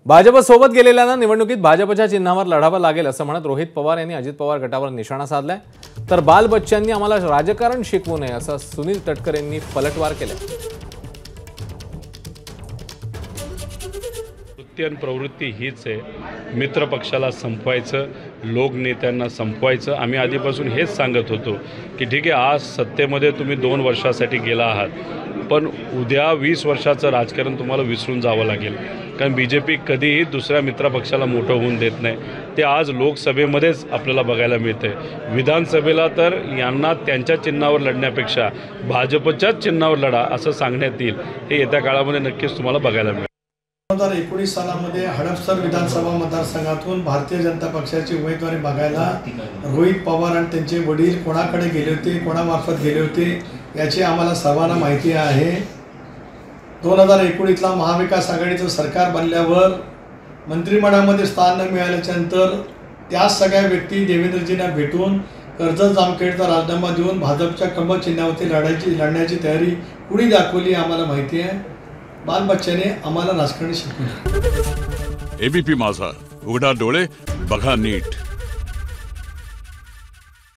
भाजप सोबत गेलेल्यांना निवडणुकीत भाजपच्या चिन्हावर लढावं लागेल असं म्हणत रोहित पवार यांनी अजित पवार गटावर निशाणा साधलाय। तर बाल बच्च्यांनी आम्हाला राजकारण शिकवू नये असं सुनील तटकरे यांनी पलटवार केलं। वृत्ती आणि प्रवृत्ती हीच आहे, मित्र पक्षाला संपवायचं, लोकनेत्यांना संपवायचं। आम्ही आधीपासून हेच सांगत होतो की ठीक आहे, आज सत्तेमध्ये तुम्ही 2 वर्षासाठी गेला आहात, पण उद्या 20 वर्षाचं राजकारण तुम्हाला विसरून जावं लागेल। कारण बीजेपी कधीही दुसऱ्या मित्रपक्षाला मोठं होऊन देत नाही। ते आज लोकसभेमध्येच आपल्याला बघायला मिळते। विधानसभेला तर यांना त्यांच्या चिन्हावर लढण्यापेक्षा भाजपच्याच चिन्हावर लढा असं सांगण्यात येईल। हे येत्या काळामध्ये नक्कीच तुम्हाला बघायला मिळेल। 2019 सालामध्ये हडपसर विधानसभा मतदारसंघातून भारतीय जनता पक्षाची उमेदवारी बघायला रोहित पवार आणि त्यांचे वडील कोणाकडे गेले होते, कोणामार्फत गेले होते याची आम्हाला सर्वांना माहिती आहे। 2019ला महाविकास आघाडीचं सरकार बनल्यावर मंत्रिमंडळामध्ये स्थान न मिळाल्याच्या नंतर त्या सगळ्या व्यक्ती देवेंद्रजींना भेटून कर्जत जामखेडचा राजीनामा देऊन भाजपच्या कमळ चिन्हावरती लढण्याची तयारी कुणी दाखवली आम्हाला माहिती आहे। बाल बच्च्याने आम्हाला राजकारण शिकवलं। एबीपी माझा, उघडा डोळे बघा नीट।